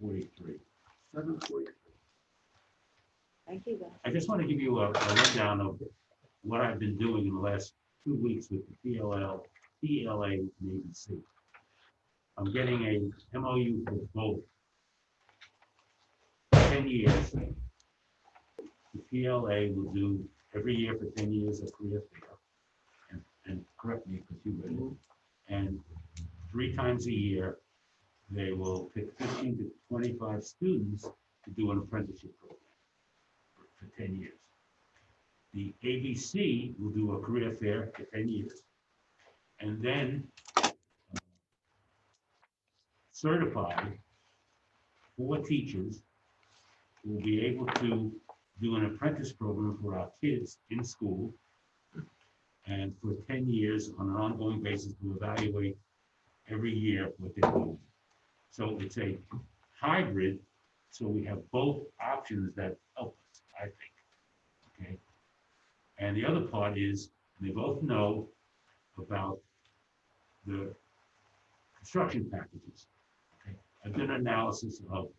7:43. 7:43. Thank you, guys. I just want to give you a rundown of what I've been doing in the last 2 weeks with the PLL, PLA, and ABC. I'm getting a MOU for both. 10 years. The PLA will do every year for 10 years a career fair. And correct me because you read it. And 3 times a year, they will pick 15 to 25 students to do an apprenticeship program for 10 years. The ABC will do a career fair for 10 years. And then certify 4 teachers who will be able to do an apprentice program for our kids in school and for 10 years on an ongoing basis to evaluate every year what they're doing. So it's a hybrid, so we have both options that help us, I think. Okay. And the other part is they both know about the construction packages. Okay. I've done an analysis of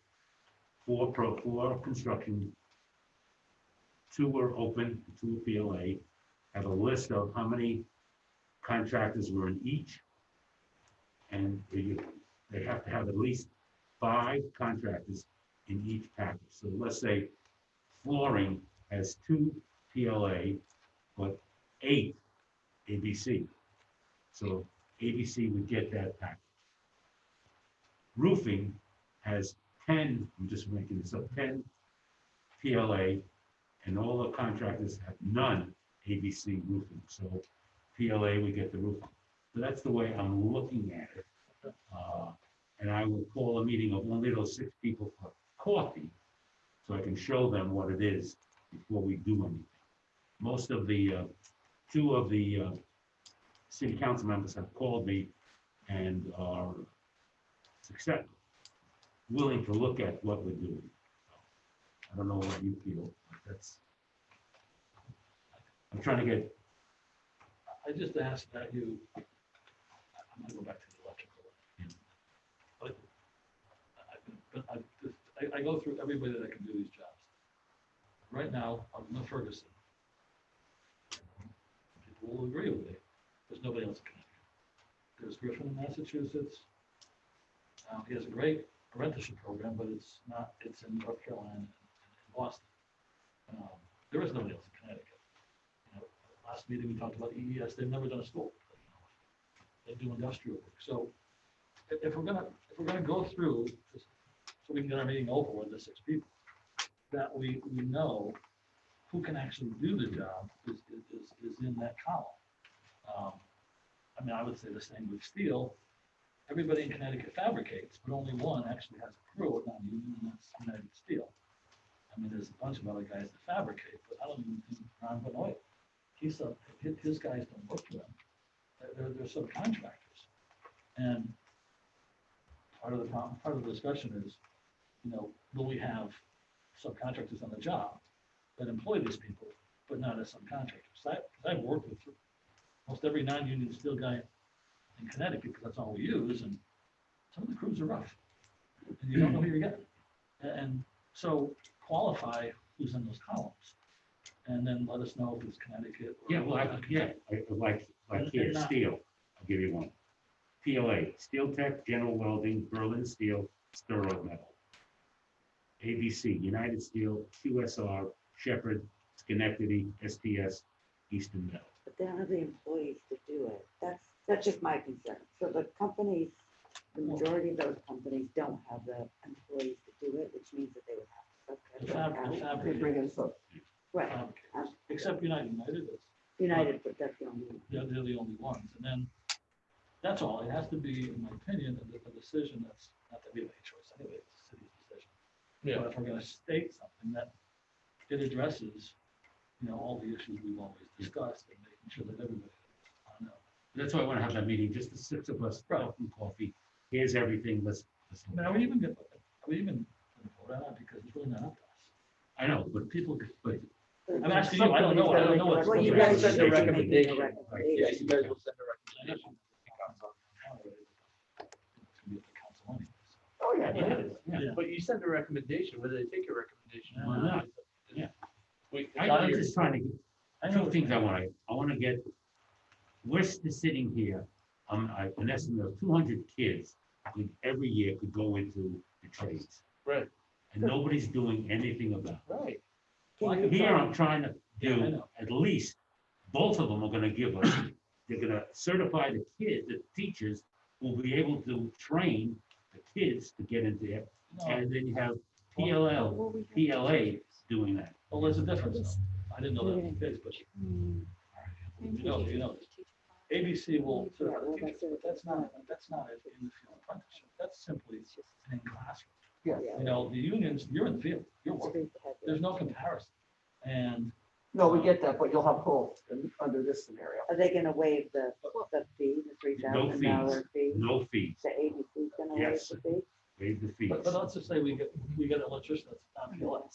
4 construction, 2 were open, 2 PLA. Have a list of how many contractors were in each, and they have to have at least 5 contractors in each package. So let's say flooring has 2 PLA, but 8 ABC. So ABC would get that package. Roofing has 10, I'm just making this up, 10 PLA, and all the contractors have none ABC roofing. So PLA, we get the roofing. So that's the way I'm looking at it. And I will call a meeting of only those 6 people for coffee, so I can show them what it is before we do anything. Most of the, 2 of the city council members have called me and are willing to look at what we're doing. I don't know what you feel, but that's, I'm trying to get. I just asked that you, I'm gonna go back to the electrical. But I go through everybody that can do these jobs. Right now, I'm in Ferguson. People will agree with me. There's nobody else in Connecticut. There's Griffin in Massachusetts. He has a great apprenticeship program, but it's in North Carolina and Boston. There is nobody else in Connecticut. Last meeting we talked about EES. They've never done a school. They do industrial work. So if we're gonna go through, so we can get our meeting over with the 6 people, that we know who can actually do the job is in that column. I mean, I would say the same with steel. Everybody in Connecticut fabricates, but only one actually has a crew at non-union, and that's United Steel. I mean, there's a bunch of other guys that fabricate, but I don't even think Ron Benoit. His guys don't work for them. They're subcontractors. And part of the problem, part of the discussion is, will we have subcontractors on the job that employ these people, but not as subcontractors? I've worked with most every non-union steel guy in Connecticut because that's all we use, and some of the crews are rough, and you don't know who you're getting. And so qualify who's in those columns, and then let us know if it's Connecticut. Yeah, well, like here, steel. I'll give you one. PLA, Steel Tech, General Welding, Berlin Steel, Sterling Metal. ABC, United Steel, QSR, Shepherd, Schenectady, STS, Eastern Metal. But they don't have the employees to do it. That's just my concern. So the companies, the majority of those companies don't have the employees to do it, which means that they would have to Bring in right. Except United is. United, but that's the only one. They're the only ones. And then that's all. It has to be, in my opinion, a decision that's not that we have any choice anyway. It's the city's decision. Yeah. But if we're going to state something that it addresses, all the issues we've always discussed, and making sure that everybody knows. That's why I want to have that meeting, just the 6 of us, and coffee. Here's everything. Let's I mean, are we even going to vote on it because it's really not up to us? I know, but People, but I'm asking you. I don't know. I don't know what's. Well, you supposed guys to send be. a recommendation. Yeah, you guys will send a recommendation. It's gonna be at the council anyway, Oh, yeah. Yeah, it is. Yeah. But you send a recommendation, whether they take your recommendation. Why not? Yeah. It's I'm out of your- just trying to get, I two know. things I want to get, we're sitting here, an estimate of 200 kids every year could go into the trades. Right, And nobody's doing anything about right. Well, I Can could you it. Here, try- I'm trying to Yeah, I do, know. at least, both of them are gonna give us, they're gonna certify the kids, the teachers will be able to train the kids to get into it. No. And then you have Well, PLL, we have PLA doing that. Well, there's a difference though. I didn't know that was the case, but Mm. you know, ABC will Yeah, certify the well, teachers, but that's not an in the field apprenticeship. That's simply an in-classroom. Yeah. You know, the unions, you're in the field, you're It's working. very heavy. There's no comparison. And No, we get that, but you'll have both under this scenario. Are they gonna waive the fee, the $3,000 fee? No fees, The ABC's gonna waive Yes. the fee? waive the fees. but let's just say we get an electrician that's not PLA.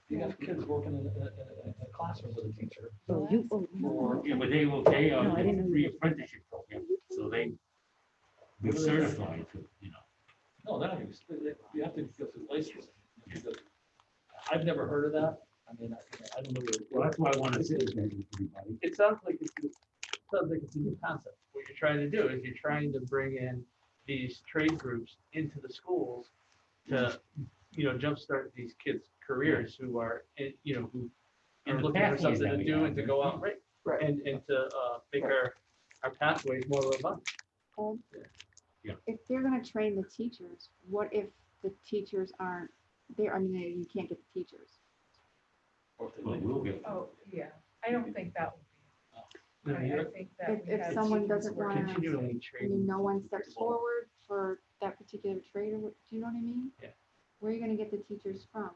You got kids working in a classroom with a teacher. Oh, you, oh, Or, Yeah, but they are No, I didn't know free you- apprenticeship program, so they be certified to, no, they're not gonna be, you have to go through licensing. You have to go- I've never heard of that. I mean, I don't know. Well, that's why I want to say to everybody. It sounds like it's a new concept. What you're trying to do is you're trying to bring in these trade groups into the schools to, jumpstart these kids' careers who are, who And are the looking for pathways something that to we do have, and to go out, right? Right. And to make our pathways more robust. Yeah. if they're gonna train the teachers, what if the teachers aren't there? I mean, you can't get the teachers. Or if they Well, leave. we'll get, Oh, yeah, I don't think that would No, be, you're I think that. If- we if have someone teachers doesn't working- wanna- continually I mean, training. no one steps people. forward for that particular trade, or what, do you know what I mean? Yeah. Where are you gonna get the teachers from?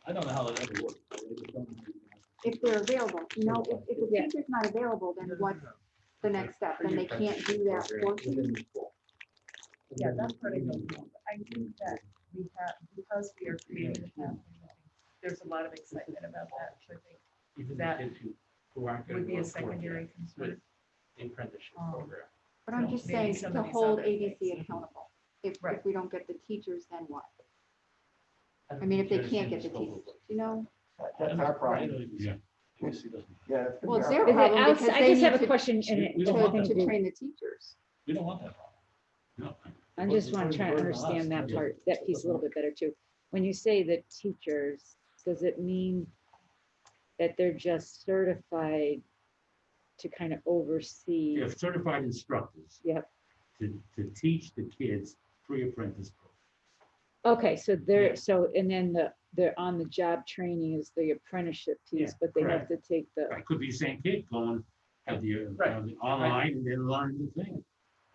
I don't know how that ever works. I just don't know how you can have If they're available, if the Yeah. teacher's not available, then what's the next step? Then they can't do that portion? within the school. Yeah, that's what I know. I think that we have, because we are creating a pathway, there's a lot of excitement about that, which I think Even the that kids who aren't going would to be a work for secondary it concern. with the apprenticeship Um, program. But I'm So just maybe saying, some to of these hold other ABC things. accountable. If Right. we don't get the teachers, then what? I I mean, if they don't can't get the understand teachers, you know? That's our problem. Yeah. ABC doesn't. Yeah. that's gonna Well, be it's our their problem. Is it problem outs- because I they just have need a question, and We- it- we don't want to that. train the teachers. We don't want that problem. no, I just want to try to understand that part, that piece a little bit better too. When you say the teachers, does it mean that they're just certified to kind of oversee? you have certified instructors. Yep. To teach the kids pre-apprentice program. Okay, so Yeah. they're, so, and then the on-the-job training is the apprenticeship piece, Yeah, but they have to take the, It could be the same kid going, have the online and then learn the thing.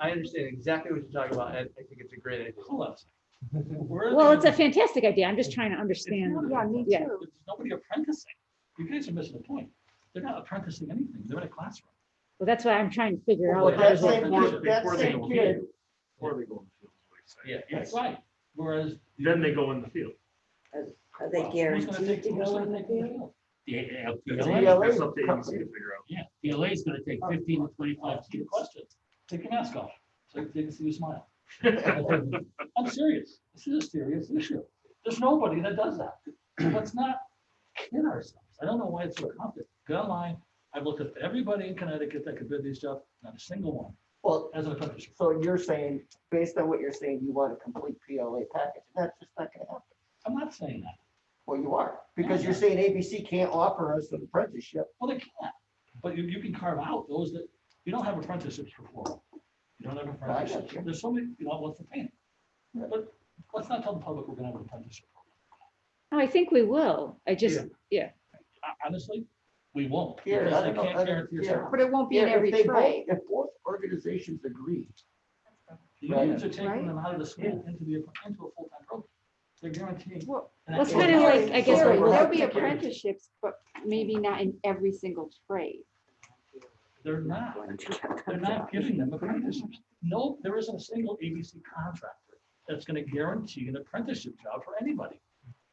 I understand exactly what you're talking about. I think it's a great idea. Hold on a second. Where are well, they it's a gonna- fantastic idea. I'm just trying to understand. not. Yeah, me Yeah. too. There's nobody apprenticing. You guys are missing the point. They're not apprenticing anything. They're in a classroom. Well, that's why I'm trying to figure Well, out. but how that does it- same Before- kid, that before they same go kid, Before they go in the field, is what he's saying. Yeah, that's right. Whereas. Then they go in the field. Are they Well, guaranteed who's to gonna take go in the them field? The PLA. PLA, That's up to ABC to figure out. yeah, PLA is gonna take 15 to 25 That's a good kids. question. Take your mask off, so they can see you smile. I'm serious. This is a serious issue. There's nobody that does that. So let's not kid ourselves. I don't know why it's so complicated. Go online. I've looked at everybody in Connecticut that could bid these stuff, not a single one well, as an apprenticeship. so you're saying, based on what you're saying, you want a complete PLA package, and that's just not gonna happen. I'm not saying that. Well, you are, because you're saying ABC can't offer us an apprenticeship. Well, they can't. But you can carve out those that, you don't have apprenticeships for floral. You don't have apprenticeships. you. There's so many, what's for painting. Yeah. But let's not tell the public we're gonna have an apprenticeship program. Oh, I think we will. I just, Honestly, we won't. Here, Because I they don't know, can't I don't- guarantee a here. salary. But it won't be in Yeah, every if they both, trade. if both organizations agree, The Right. unions are taking Right. them out of the school into a full-time program. They're guaranteeing. Well, well, it's And kind of that's- like, I guess. Gary, what there'll we'll- be apprenticeships, but maybe not in every single trade. They're not. They're not giving them apprenticeships. No, there isn't a single ABC contractor that's gonna guarantee an apprenticeship job for anybody.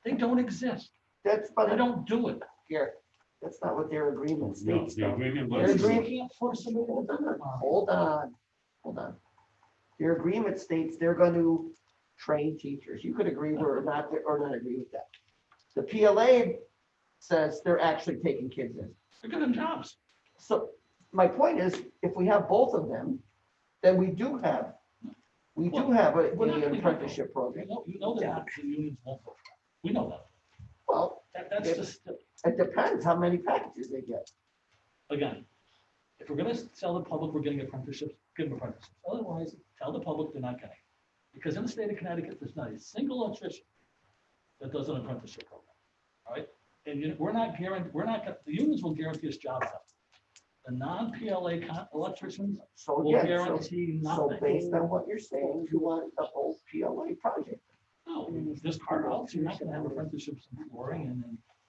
They don't exist. that's, They but, don't do it. Garrett, that's not what their agreement No, states, the though. agreement Their was, agreement- You can't force somebody to do it. Hold on, hold on. Their agreement states they're going to train teachers. You could agree or not agree with that. The PLA says they're actually taking kids in. They're giving them jobs. So my point is, if we have both of them, then we do have We're not an gonna apprenticeship You program. know that the unions won't go for that. We know that. Well, That's Yeah. just, it depends how many packages they get. again, if we're gonna tell the public we're getting apprenticeships, give them apprenticeships. Otherwise, tell the public they're not getting. Because in the state of Connecticut, there's not a single electrician that does an apprenticeship program, all right? And we're not the unions will guarantee us jobs. Out. The non-PLA electricians So will again, guarantee so nothing. based on what you're saying, you want the whole PLA project. No, there's part else, you're not gonna have apprenticeships in flooring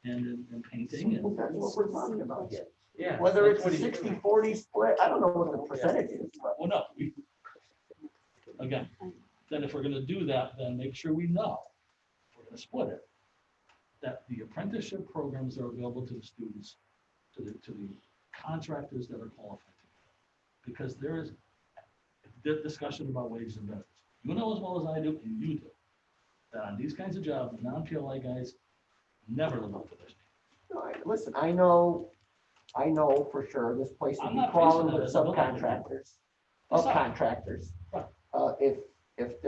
and painting Well, and. that's what we're talking about here. Yeah. Whether that's it's what a he- 60-40 split, I don't know what the percentage is, but Well, no, again, then if we're gonna do that, then make sure we know, if we're gonna split it, that the apprenticeship programs are available to the students, to the contractors that are qualified. Because there is a discussion about wages and benefits. You know as well as I do, and you do, that on these kinds of jobs, non-PLA guys never live up to their standards. no, listen, I know for sure this place would I'm be not crawling facing with that as a subcontractors. That's not- Subcontractors. Right. If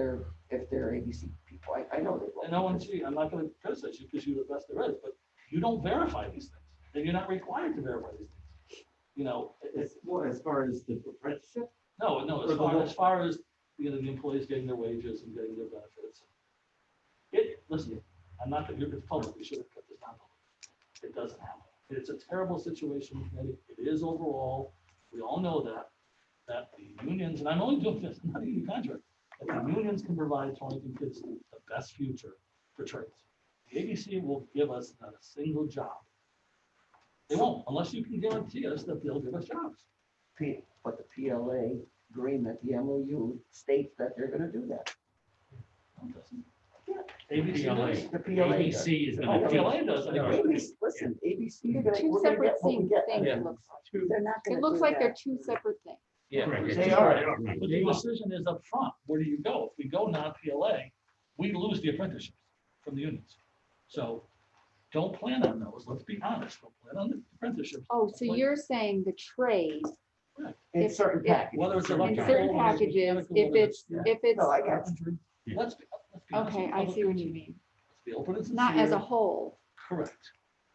they're ABC people, I know they will. And no one, I'm not gonna criticize you because you're the best there is, but you don't verify these things, and you're not required to verify these things. You know, As far as the apprenticeship? no, as far as, the employees getting their wages and getting their benefits. Listen, I'm not gonna, it's public, we should have cut this down. It doesn't happen. It's a terrible situation in Connecticut. It is overall, we all know that the unions, and I'm only doing this, I'm not a union contract, but the unions can provide Torrington kids the best future for trades. The ABC will give us not a single job. They won't, unless you can guarantee us that they'll give us jobs. But the PLA agreement, the MOU states that they're gonna do that. No, it doesn't. Yeah. ABC does. The PLA does. ABC is Oh, gonna PLA teach. does. ABC, listen, ABC, They're two we're gonna separate get what we get. things, Yeah. it looks like. They're not gonna It looks do like they're that. two separate things. Yeah. Correct. They are. Right. But the decision is up front. Where do you go? If we go non-PLA, we lose the apprenticeships from the unions. So don't plan on those. Let's be honest. Don't plan on the apprenticeships. Oh, so you're saying the trade, In If- certain if- packages. Whether it's in electrical, certain whether it's packages, mechanical, if whether it's, yeah. if it's, No, I got carpentry. Yeah. Let's be honest okay, with I the see what public. you mean. Let's be open and Not as a sincere. whole, Correct.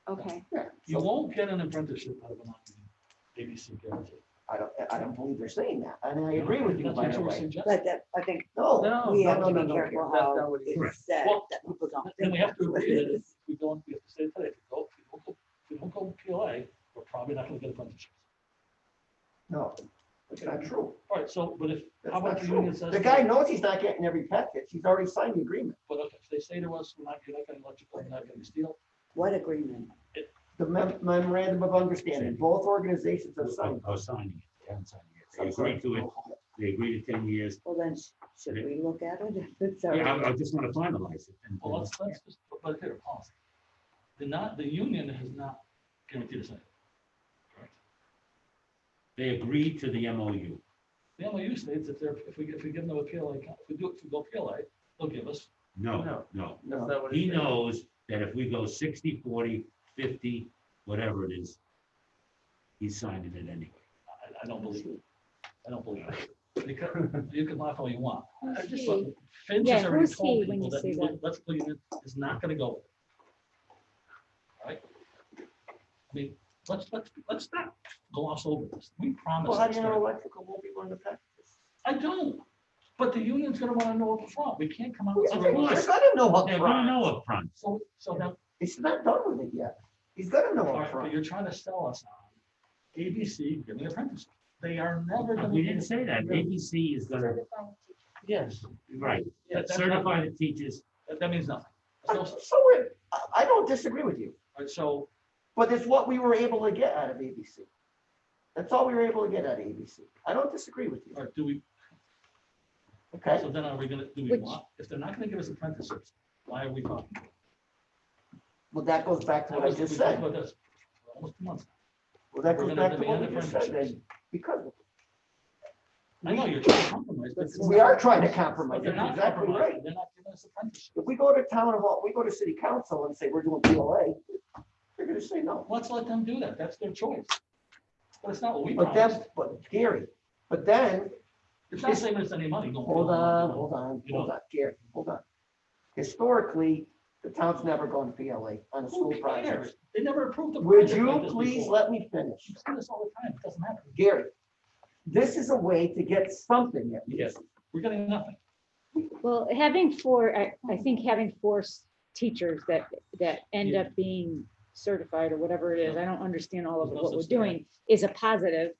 okay. Yeah, You so won't get an apprenticeship out of a non-union ABC guarantee. I don't believe they're saying that, and I agree with you, That's by what the you were way. suggesting. But that, I think No, we have to no, be no, careful that's how not what he- it's Correct. said, Well, that people don't Then think we have that's to what agree it that if is. we don't, we have to say today, if we don't go PLA, we're probably not gonna get apprenticeships. no, that's not true. All right, so, but if, That's how about not the true. union says? The guy knows he's not getting every package. He's already signed the agreement. But okay, if they say to us, you're not getting electrical, you're not getting steel, What agreement? The memorandum of understanding, both organizations have signed. I was signing it, they haven't signed it. They agreed to it, they agreed to 10 years. Well, then, should we look at it? If it's Yeah, already- I just want to finalize it. And well, let's just, but here, policy. The union has not guaranteed us anything. Correct. They agreed to the MOU. The MOU states if we give them a PLA, if we go PLA, they'll give us, No, No. no. That's not what He he said. knows that if we go 60, 40, 50, whatever it is, he's signing it anyway. I don't believe it. I don't believe it. Because you can laugh all you want. Who's Just he? but Finch Yeah, has already who's told he when people you that say the that? electrical unit is not gonna go with it. All right? I mean, let's not gloss over this. We promised. Well, how do this you know stuff. electrical won't be one of the packages? I don't, but the union's gonna wanna know up front. We can't come out and say, They're well, gonna know up They're gonna front. know up front. so now, He's not done with it yet. He's gonna know all up right, but front. you're trying to sell us on ABC giving apprentices. They are never gonna. We didn't say that. ABC is gonna, Yes. right, Yeah, that's certify not- the teachers. That means nothing. There's no- So I don't disagree with you, all right, so, but it's what we were able to get out of ABC. That's all we were able to get out of ABC. I don't disagree with you, all right, do we, okay? so then are we gonna, do we Which- want, if they're not gonna give us apprenticeships, why are we talking? Well, that goes back to what I We just talked said. about this for almost 2 months. Well, that We're goes gonna back to what we demand just said, apprenticeships. then, because I know you're trying to compromise, but. We are trying to compromise. But they're That's not exactly right. compromising, they're not giving us apprenticeship. If we go to town hall, we go to city council and say we're doing PLA, they're gonna say no. Let's let them do that, that's their choice. But it's not what we But promised. then, but Gary, but then, It's not saving us any money going. hold on, You know. Gary, hold on. Historically, the town's never gone to PLA on a school Who project. cares? They never approved the. Would project you like this please before. let me finish? You say this all the time, it doesn't matter. Gary, this is a way to get something at Yes, least. we're getting nothing. Well, having four, I think having four teachers that end Yeah. up being certified or whatever it is, I don't understand all of There's no what we're such thing. doing, is a positive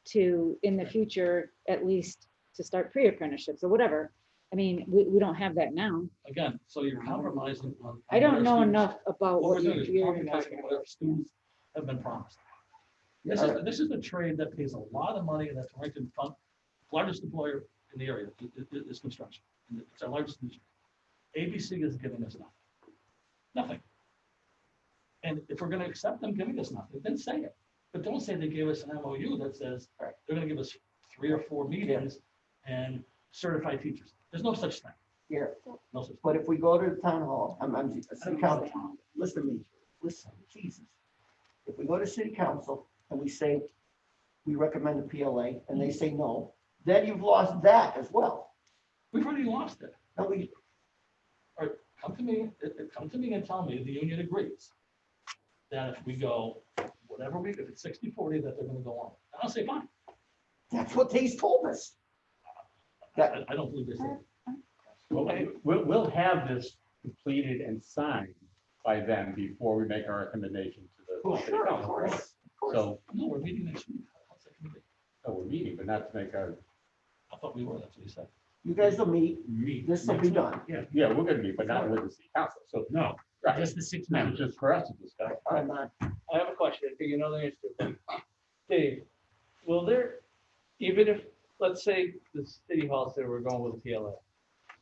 to, in the future, at least to start pre-apprenticeships or whatever. I mean, we don't have that now. Again, so you're compromising on. I don't what our know students- enough about What we're what doing is you're compromising talking on about. what our students have been promised. This is a trade that pays a lot of money, and that's Torrington fund, largest employer in the area is construction. And it's our largest industry. ABC is giving us nothing. Nothing. And if we're gonna accept them giving us nothing, then say it. But don't say they gave us an MOU that says they're gonna give us 3 or 4 meetings and certified teachers. There's no such thing. Here, No such thing. but if we go to the town hall, I'm city council, listen to me, listen, Jesus. If we go to city council and we say, we recommend a PLA, and they say no, then you've lost that as well. We've already lost it. Now we, All right, come to me and tell me the union agrees that if we go, whatever if it's 60-40, that they're gonna go on. And I'll say, fine. that's what they told us. I don't believe they said. We'll have this completed and signed by then before we make our recommendation to the. Well, city sure, of council. course, of course. So, No, we're meeting next week. How's that gonna be? we're meeting, but not to make our, I thought we were, that's what he said. You guys will meet, Meet this will next be week. done. yeah, we're gonna meet, but not with the city council. So, No, right, just the 6 no, members. just for us to discuss. I'm not, I have a question, I think you know the answer to it. Dave, will there, even if, let's say the city hall said we're going with PLA,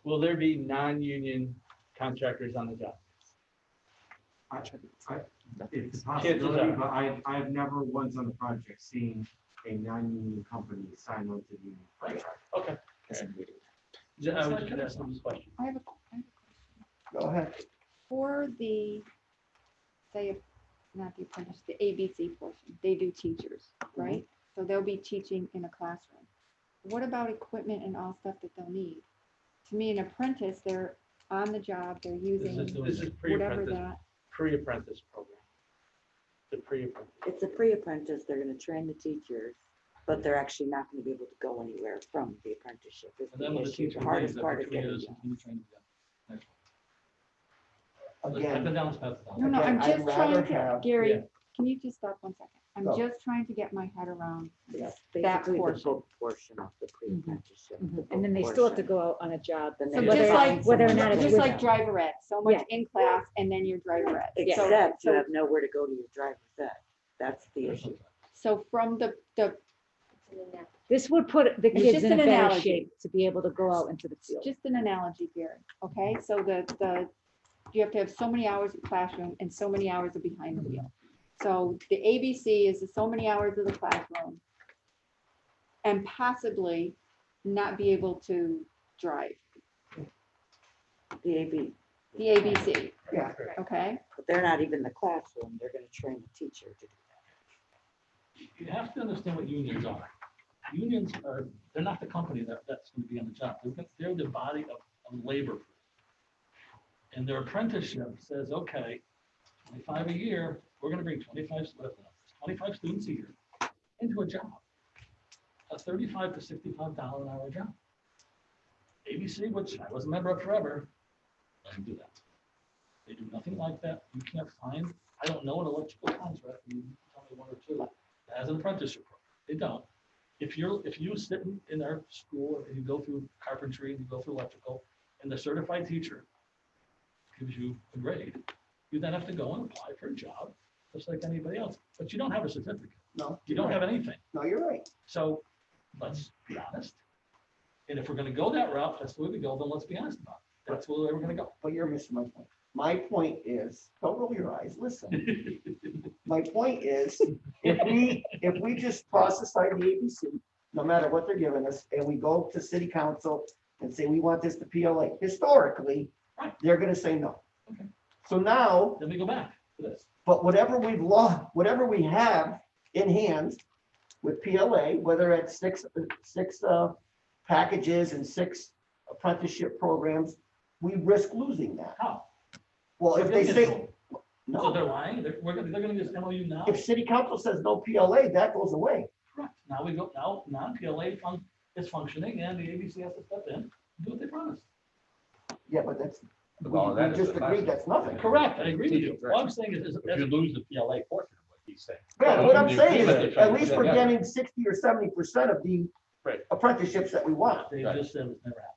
will there be non-union contractors on the job? It's a possibility, but I've never once on the project seen a non-union company sign on to the union contract. Okay. I was just asking this question. I have a question. go ahead. For the, say, not the apprentice, the ABC portion, they do teachers, right? So they'll be teaching in a classroom. What about equipment and all stuff that they'll need? To me, an apprentice, they're on the job, they're using This is whatever pre-apprentice, that. pre-apprentice program. The pre-apprentice. It's a pre-apprentice, they're gonna train the teachers, but they're actually not gonna be able to go anywhere from the apprenticeship. Is And then the when the issue. teacher The leaves, hardest after part is 2 getting years, them. we train them again. Next one. I've Again, been down this path. No, no, I'm Again, I'd just rather trying to, have- Yeah. Gary, can you just stop 1 second? I'm Go. just trying to get my head around It's that basically the portion. book portion of the pre-apprenticeship. the book And then they still have to portion. go out on a job. Then So they just have to like- find whether or someone not to it's do Just with like that. driver ed, so much Yeah. in class and then your driver ed. So- Except you so- have nowhere to go to your driver's ed. That's the issue. So from the, This would put the It's kids just in a an better analogy. shape to be able to go out into the field. just an analogy, Gary, okay? So you have to have so many hours of classroom and so many hours of behind the wheel. So the ABC is so many hours of the classroom and possibly not be able to drive, The AB, the ABC, Yeah, okay? but they're not even in the classroom. They're gonna train the teacher to do that. You have to understand what unions are. Unions are, they're not the company that's gonna be on the job. They're the body of labor. And their apprenticeship says, okay, 25 a year, we're gonna bring 25 students a year into a job. A $35 to $65 an hour job. ABC, which I was a member of forever, doesn't do that. They do nothing like that. You can't find, I don't know an electrical contract, you can tell me one or two, that has an apprenticeship program. They don't. If you sit in our school and you go through carpentry and you go through electrical, and the certified teacher gives you a grade, you then have to go and apply for a job, just like anybody else. But you don't have a certificate. no. You don't have anything. No, you're right. So let's be honest. And if we're gonna go that route, that's the way we go, then let's be honest about it. That's the way we're gonna go. But you're missing my point. My point is, don't roll your eyes, listen. My point is, if we just toss aside the ABC no matter what they're giving us, and we go to city council and say, we want this to PLA, historically, Right. they're gonna say no. Okay. So now, Then we go back to this. but whatever we've lost, whatever we have in hand with PLA, whether it's six packages and 6 apprenticeship programs, we risk losing that. How? Well, if they say, So no, they're lying, they're gonna get this MOU now? if city council says no PLA, that goes away. Correct. Now we go, now non-PLA is functioning and the ABC has to step in, do what they promised. Yeah, but that's, Well, we that is just the agreed class. that's nothing. Correct, I agree with you. Teacher All I'm saying is, If you lose the PLA portion of what he's saying. Yeah, what I'm The saying agreement is, they're at trying to least get we're together. getting 60 or 70% of the Right. apprenticeships that we want. they Right. just said it's never happened.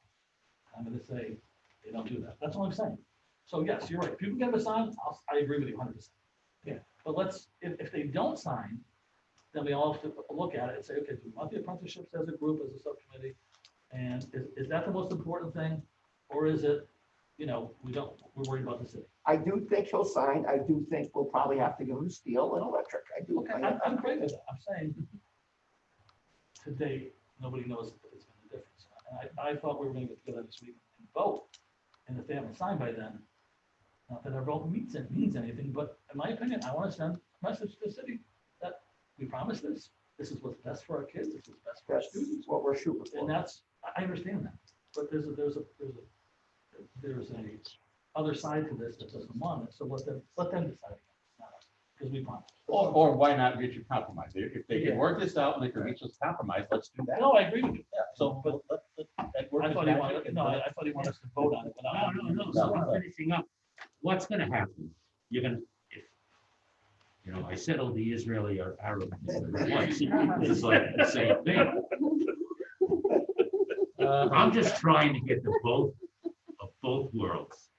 I'm gonna say, they don't do that. That's all I'm saying. So yes, you're right. If you can get them signed, I agree with you 100%. Yeah. But if they don't sign, then we all have to look at it and say, okay, do we want the apprenticeships as a group, as a subcommittee? And is that the most important thing? Or is it, we're worried about the city? I do think he'll sign. I do think we'll probably have to give him steel and electric. I do. Okay, I'm great with that. I'm saying to date, nobody knows if it's been a difference. And I thought we were gonna get together this week and vote. And if they haven't signed by then, not that our vote means anything, but in my opinion, I want to send a message to the city that we promise this. This is what's best for our kids. This is best for our That's students. what we're shooting And for. I understand that. But there's a other side to this that doesn't want it. So let them decide. Because we promised. Or why not reach a compromise? If they can work this out and they can reach this compromise, let's do that. No, I agree with you. Yeah, so, but that work I is thought he magic wanted, and- no, I thought he wanted us to vote on it without. No, so I'm finishing up. What's gonna happen? You're gonna, I settled the Israeli or Arab once. It's like the same thing. I'm just trying to get the of both worlds.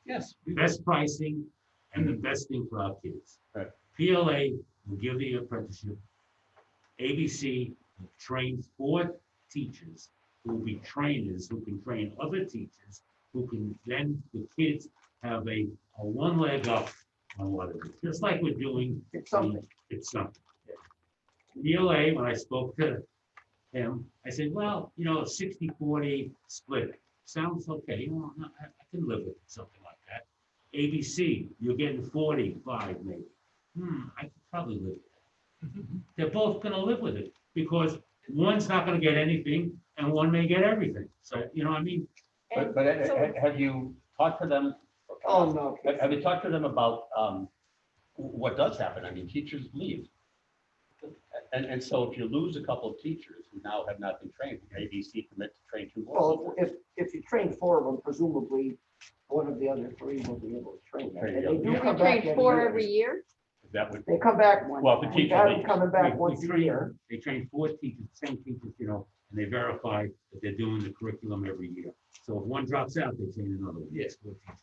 Yes. Best pricing and the best thing for our kids. Right. PLA will give the apprenticeship. ABC will train 4 teachers who will be trainers, who can train other teachers, who can then, the kids have a one leg up on what it is. Just like we're doing. It's something. It's something. PLA, when I spoke to him, I said, well, 60-40 split. Sounds okay. I can live with something like that. ABC, you're getting 45 maybe. I could probably live with that. They're both gonna live with it because one's not gonna get anything and one may get everything. So, I mean, But have you talked to them? Oh, no. Have you talked to them about what does happen? I mean, teachers leave. And so if you lose a couple of teachers who now have not been trained, ABC commit to train 2 more. Well, if you train 4 of them, presumably one of the other 3 will be able to train them. There you And go. they do Yeah. come We back train 4 every year. year? That would, They come back one. Well, the We teacher got them leaves. coming back we once a train- year. They train 4 teachers, same teachers, and they verify that they're doing the curriculum every year. So if one drops out, they train another one. Yeah. It's 4 teachers.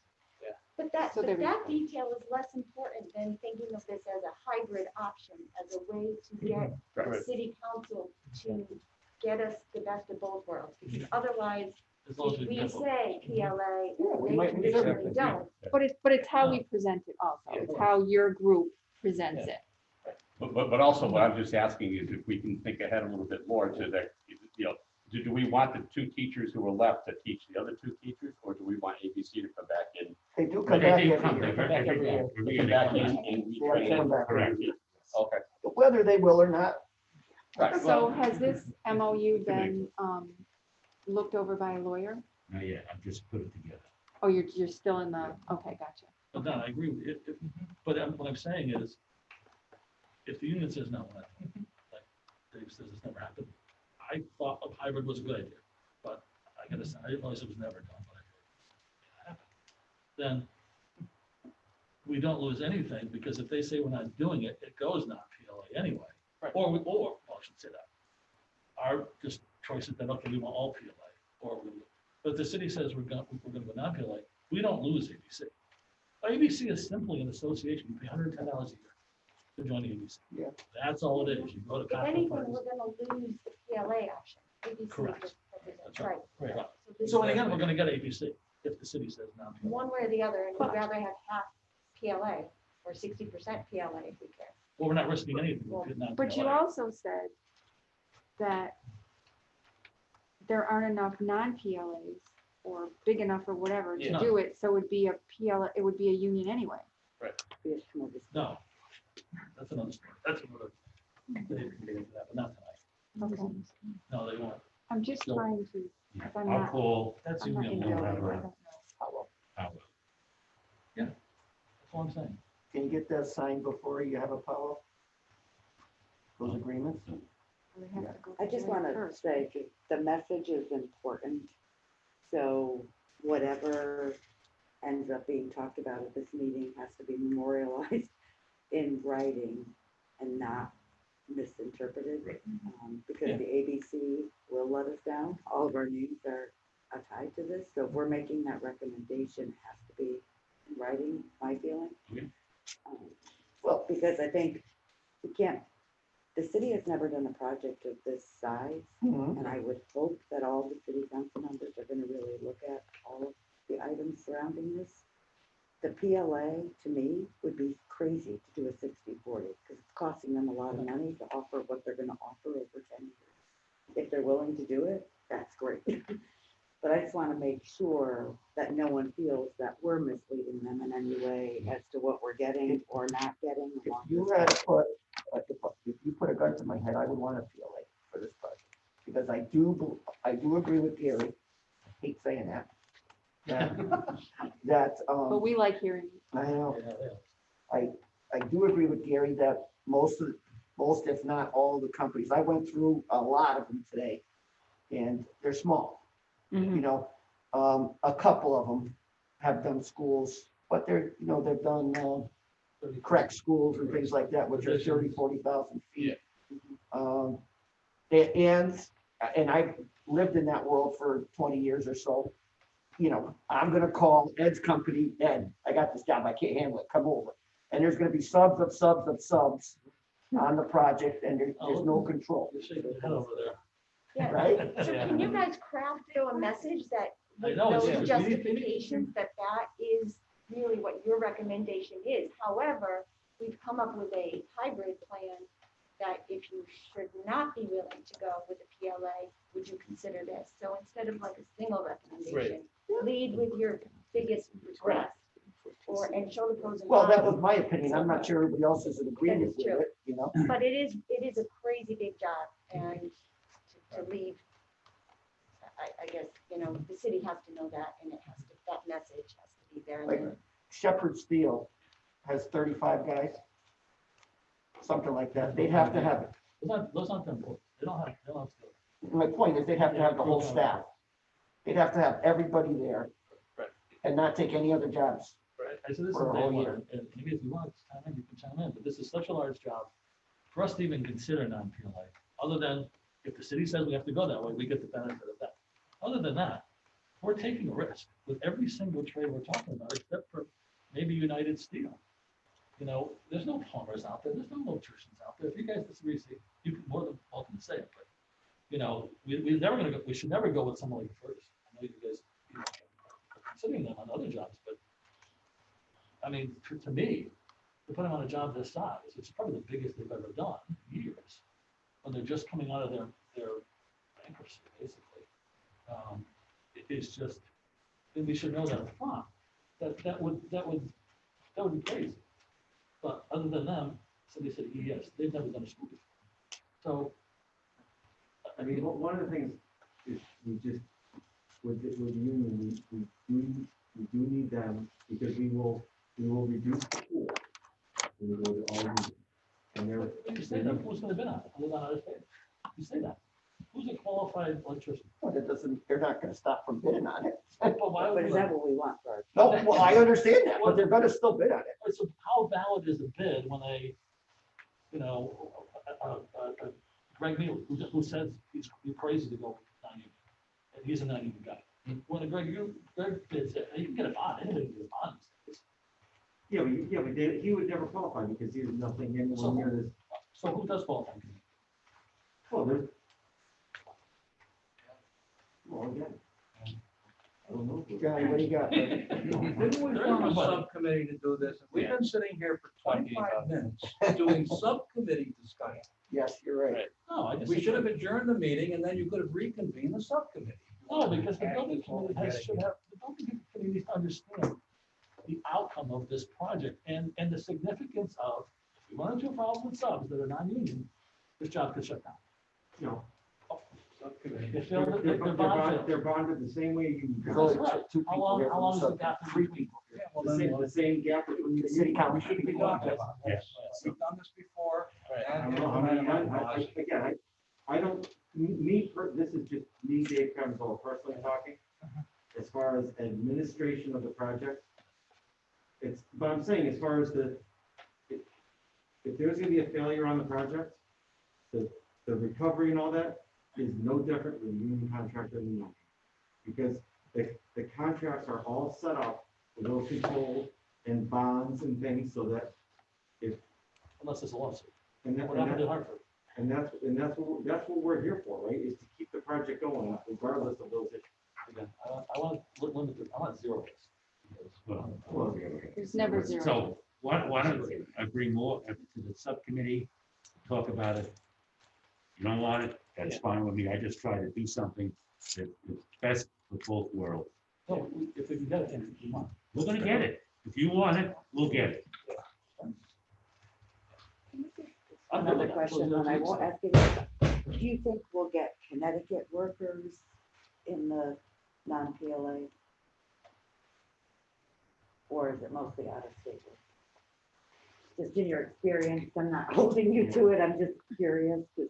So they're- that detail is less important than thinking of this as a hybrid option, as a way to get the Right. city council to get us the best of both worlds. Because otherwise, As long as if we we get both. say PLA, Yeah, we they might lose traditionally everything. don't. But it's how we present it also. It's how your group presents it. but also what I'm just asking is if we can think ahead a little bit more to that, do we want the 2 teachers who are left to teach the other 2 teachers, or do we want ABC to come back in? They do But come they back do every come, year. they come every year. Every year Come they back come in back. and we Yeah, train come them? back. Correct. Okay. But whether they will or not, Right. So well, has this MOU been looked over by a lawyer? Not yet, I've just put it together. Oh, you're still in the, okay, gotcha. But no, I agree with you. But what I'm saying is, if the union says no, like Dave says it's never happened, I thought a hybrid was a good idea, but I gotta say, I didn't realize it was never done, but I heard it happened. Then we don't lose anything, because if they say we're not doing it, it goes not PLA anyway. Right. Or well, I should say that. Our just choice is then, okay, we want all PLA, but if the city says we're gonna go non-PLA, we don't lose ABC. ABC is simply an association. You pay $110 a year to join the ABC. Yeah. That's all it is. You go to If cocktail anything, parties. we're gonna lose the PLA option. ABC is Correct. just represents, That's right. right. Right. So this So is again, we're gonna get ABC if the city says non-PLA. one way or the other, and we'd rather have half PLA or 60% PLA if we can. Well, we're not risking anything. We could not But you PLA. also said that there aren't enough non-PLAs or big enough or whatever to Yeah. do it, so it would be a PLA, it would be a union anyway. We have to come up with- No, that's another story. That's another, they can get into that, but not tonight. Okay, No, they won't. I'm just No. trying to, Yeah, if I'm I'll not, call That's I'm not in union law. building, have I a- don't know. Howard. That's all I'm saying. Can you get that signed before you have a powwow? Those agreements? We have to go I just through it want to first. say the message is important. So whatever ends up being talked about at this meeting has to be memorialized in writing and not misinterpreted. Because Yeah. the ABC will let us down. All of our names are tied to this. So if we're making that recommendation, it has to be in writing, my feeling. Okay. Well, because I think we can't, the city has never done a project of this size. And I would hope that all the city council members are gonna really look at all of the items surrounding this. The PLA, to me, would be crazy to do a 60-40 because it's costing them a lot of money to offer what they're gonna offer over 10 years. If they're willing to do it, that's great. But I just wanna make sure that no one feels that we're misleading them in any way as to what we're getting or not getting. If along you this had to put, if you put a gun to my head, I would want a PLA for this project. Because I do agree with Gary, I hate saying that. That, But we like hearing, I know, Yeah, yeah. I do agree with Gary that most, if not all the companies, I went through a lot of them today. And they're small, you know, a couple of them have done schools, but they're, you know, they've done, correct schools and things like that, which are 30, 40,000 feet. And I've lived in that world for 20 years or so. You know, I'm gonna call Ed's company, Ed, I got this job, I can't handle it, come over. And there's gonna be subs of subs of subs on the project, and there's no control, You're shaking your head over there. Yeah. right? So Yeah. can you guys craft though a message that I with know, those yeah. justifications, that is really what your recommendation is? However, we've come up with a hybrid plan that if you should not be willing to go with the PLA, would you consider this? So instead of like a single recommendation, lead with your biggest request and show the pros and Well, that cons. was my opinion, I'm not sure everybody else is in agreement with true. it, you know? But it is a crazy big job, and to leave, I guess, you know, the city has to know that, and it has to, that message has to be there. And Like then, Shepherd Steel has 35 guys, something like that, they'd have to have, Those aren't them, they don't have skill. my point is they'd have to have the whole staff. They'd have to have everybody there. Right. And not take any other jobs. Right, I said this is For a day whole one, year. and maybe if you want to chime in, you can chime in, but this is such a large job. For us to even consider non-PLA, other than if the city says we have to go that way, we get the benefit of that. Other than that, we're taking a risk with every single trade we're talking about, except for maybe United Steel. You know, there's no plumbers out there, there's no electricians out there. If you guys disagree, you can more than welcome to say it, but, you know, we're never gonna go, we should never go with someone like First. I know you guys, you know, are considering them on other jobs, but I mean, to me, to put them on a job this size, it's probably the biggest they've ever done in years. When they're just coming out of their bankruptcy, basically. It's just, and we should know that up front. That would be crazy. But other than them, somebody said, yes, they've never done a school before. So, I mean, one of the things is we just, with the union, we do need them because we will reduce the pool. We will do all these, and they're, you say that, who's gonna bid on it, other than others paid? You say that. Who's a qualified electrician? Well, that doesn't, they're not gonna stop from bidding on it. But why But would is we? that what we want for our? No, well, I understand that, but they're gonna still bid on it. So how valid is a bid when you know, Greg Neal, who says he's crazy to go with non-union, and he's a non-union guy. When Greg bids it, you can get a bond, anybody can get a bond. but he would never qualify because he was nothing anywhere near this. So who does qualify? Well, there's. Well, again. I don't know. Johnny, what do you got? Didn't we form a subcommittee to do this? We've been sitting here for 25 minutes doing subcommittee discussion. Yes, you're right. Right. No, I just. We should have adjourned the meeting and then you could have reconvened the subcommittee. No, because the building committee should have, the building committee needs to understand the outcome of this project and the significance of, if we run into a problem with subs that are non-union, this job could shut down. No. Subcommittee. If they're bonded. They're bonded the same way you. There's only Right. two How people long, here how from long is the the gap? three people here. Well, The then, same, the same gap between the city council. we should be doing this. Yes. We've done this before. Right. I don't know how many, again, I don't, this is just me, Dave Clemson, personally talking. As far as administration of the project, but I'm saying as far as if there's gonna be a failure on the project, the recovery and all that is no different with union contract than the union. Because the contracts are all set up with those controls and bonds and things so that Unless it's a lawsuit. and that, What happened to Hartford? and that's what we're here for, right? Is to keep the project going regardless of those issues. Again, I want to limit it, I want zero risk. Well, There's never zero. So why don't I bring more to the subcommittee, talk about it? You don't want it, that's fine with me. I just try to do something that is best for both worlds. No, if we can get it, then we want. We're gonna get it. If you want it, we'll get it. Another question, and I won't ask you, do you think we'll get Connecticut workers in the non-PLA? Or is it mostly out of state? Just in your experience, I'm not holding you to it, I'm just curious, 'cause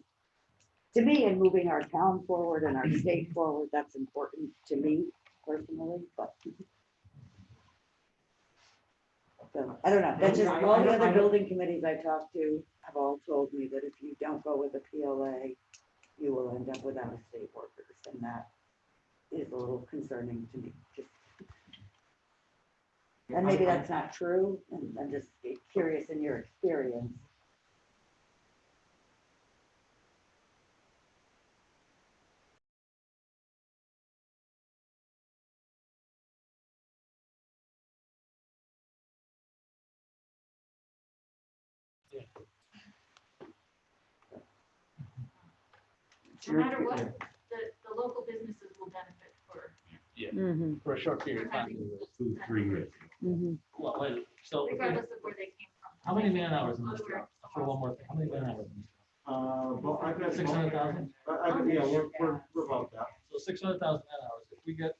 to me, in moving our town forward and our state forward, that's important to me personally, but. So, I don't know, that's just, all the other building committees I talked to have all told me that if you don't go with a PLA, you will end up without state workers, and that is a little concerning to me, just. And maybe that's not true, and I'm just curious in your experience. No matter what, the local businesses will benefit for. For a short period of time. 2-3 years. Well, wait, so, Regardless of where they came from. how many man hours in this job? For one more thing, how many man hours in this job? Well, I've got 600,000? Yeah, we're about that. So 600,000 man hours, if we get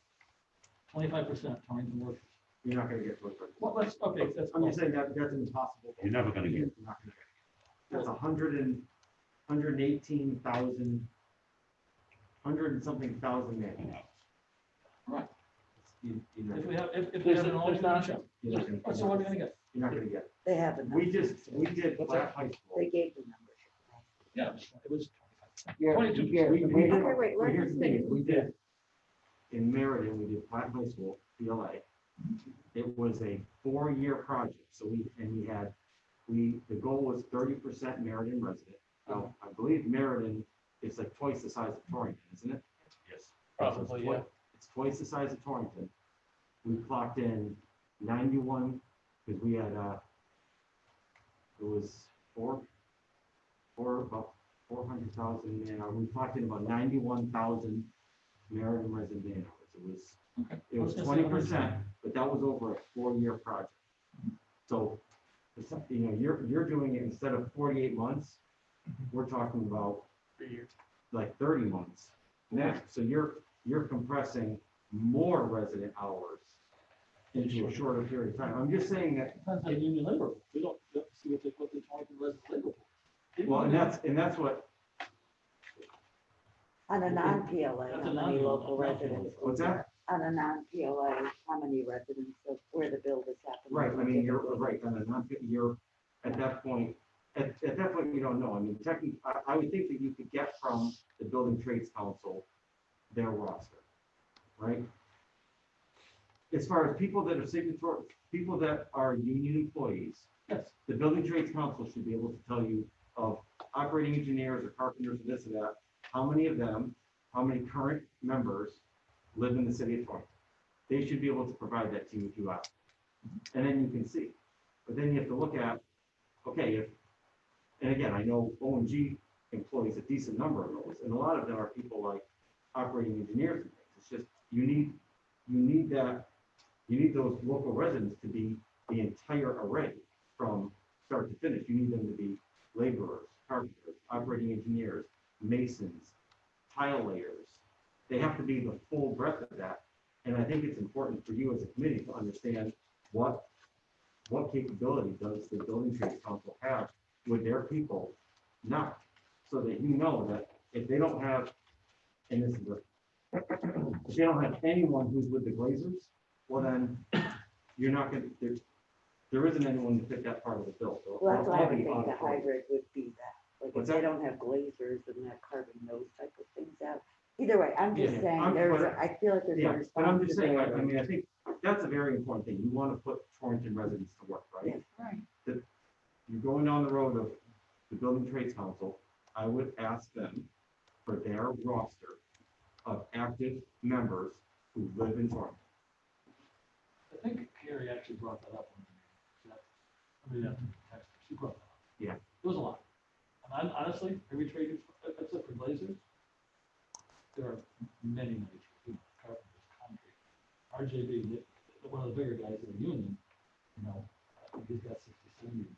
25% Torrington workers. You're not gonna get to it. Well, let's, okay, that's. I'm just saying that that's impossible. You're never gonna get it. You're not gonna get it. That's 118,000, 100 and something thousand man hours. Right. You're not If we have, if we There's have an not all-union job, you're not gonna so what are we gonna get? You're not gonna get it. They haven't. We did Black High School. They gave the numbers. Yeah, it was 25%. Yeah, 22%. yeah, We- we- we- Okay, wait, Well, let's here's the thing, finish. is we did, in Meriden, we did Platt High School, PLA. It was a 4-year project, so the goal was 30% Meriden resident. Now, I believe Meriden is like twice the size of Torrington, isn't it? Yes. Probably, yeah. It's twice the size of Torrington. We clocked in 91, because we had, it was about 400,000 man hours. We clocked in about 91,000 Meriden resident man hours. It was 20%, but that was over a 4-year project. So, you're doing it instead of 48 months, we're talking about 3 years. like 30 months next. So you're compressing more resident hours into a shorter period of time. I'm just saying that, Depends on union labor. We don't see what the Torrington resident labor for. well, and that's what, On a non-PLA, That's how a many non-PLA. local residents? what's that? On a non-PLA, how many residents of where the build is happening? Right, I mean, you're right, on a you're, at that point, you don't know. I mean, technically, I would think that you could get from the Building Trades Council their roster, right? As far as people that are signatory, people that are union employees, Yes. the Building Trades Council should be able to tell you of operating engineers or carpenters or this or that, how many of them, how many current members live in the city of Torrington. They should be able to provide that to you if you ask. And then you can see. But then you have to look at, okay, and again, I know OMG employees, a decent number of those, and a lot of them are people like operating engineers and things. It's just, you need those local residents to be the entire array from start to finish. You need them to be laborers, carpenters, operating engineers, masons, tile layers. They have to be the full breadth of that. And I think it's important for you as a committee to understand what capability does the Building Trades Council have with their people now? So that you know that if they don't have, and this is if they don't have anyone who's with the Glazers, well then, you're not gonna, there isn't anyone to fit that part of the bill. So Well, that's why I would I'll be think the honest with you. hybrid would be that, like if What's they that? don't have glazers and that carving those type of things out. Either way, I'm just Yeah, saying, I'm- there's, but- I feel like there's a Yeah, but I'm just saying, I responsibility. mean, I think that's a very important thing. You want to put Torrington residents to work, right? Right. That you're going down the road of the Building Trades Council, I would ask them for their roster of active members who live in Torrington. I think Carrie actually brought that up when we, she brought that up. Yeah. It was a lot. And honestly, every trade, except for glazers, there are many trades, carpenters, concrete. RJB, one of the bigger guys in the union, you know, I think he's got 60, 70 employees.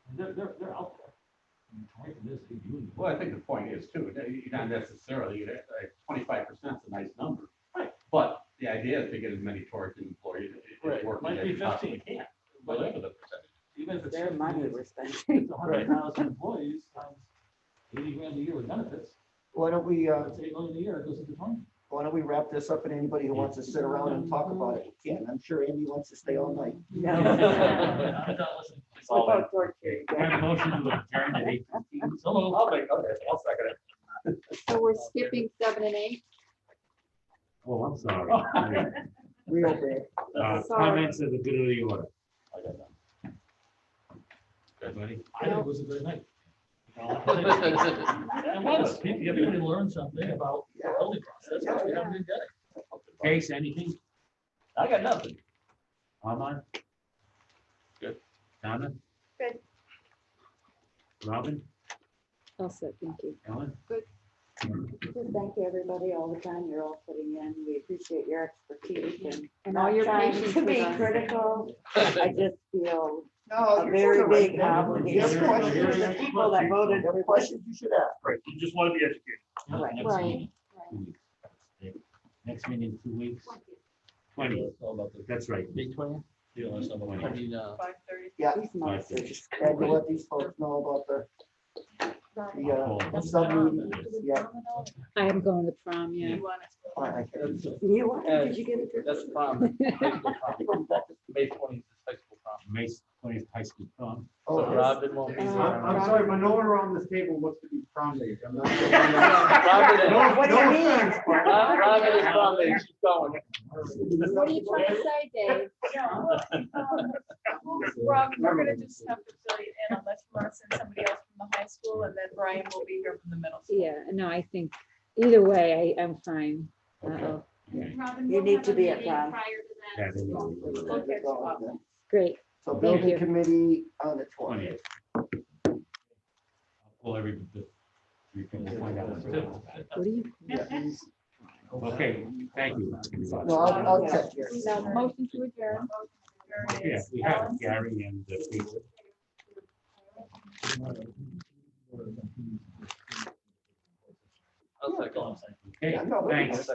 And they're out there. I mean, Torrington is a union. Well, I think the point is too, that you're not necessarily, 25% is a nice number. Right. But the idea is to get as many Torrington employees Right. as working Might as be you possibly 15. can. But Whatever the percentage. even if it's Their money 15, we're spending. it's 100,000 employees times 80 grand a year with benefits. Why don't we, That's $8 million a year, it goes into Torrington. why don't we wrap this up, and anybody who wants to sit around and talk about it, we can. I'm sure Amy wants to stay all night. No. I'm not listening. What about torture? Have a motion to adjourn at 8:15. So moved. I'll second it. So we're skipping 7 and 8? Oh, I'm sorry. Real big. Comments of the good of the order. I got that. Everybody? I think it was a great night. It was, everybody learned something about the building process, which we haven't been getting. Case, anything? I got nothing. Armand? Good. Donna? Good. Robin? All set, thank you. Ellen? Just thank you, everybody, all the time you're all putting in. We appreciate your expertise and all your trying patience to with be us. critical. I just feel No, a you're very doing the right big thing. obligation You to have questions, the people that voted. you have questions you should ask. Right, you just want to be educated. Right. Next Right. meeting, 2 weeks. Next meeting, 2 weeks. 20, that's right. Big 20? Yeah, that's not what I mean, 5:30. Yeah, These months are just and to let these folks know about the sub-meeting, yeah. I am going to prom, yeah. I can- You, what? Did you get it? That's prom. May 20th is high school prom. May 20th high school prom. Oh, So Robin won't be. I'm sorry, but no one around this table wants to be prom day. I'm not. Robin What do you mean? Robin is prom day, she's going. What are you trying to say, Dave? Rob, we're gonna do stuff to fill you in unless you wanna send somebody else from the high school, and then Brian will be here from the middle school. Yeah, no, I think either way, I'm fine. Okay. Uh-oh. You need to be at prom. That is We'll catch you up. Great, So Thank building you. committee on the 20th. 20th. I'll call you can find out. what do you? Okay, thank you. No, I'll check here. No, motion to adjourn. Yeah, we have Gary and Peter. I'll second. Okay, Yeah, no, thanks.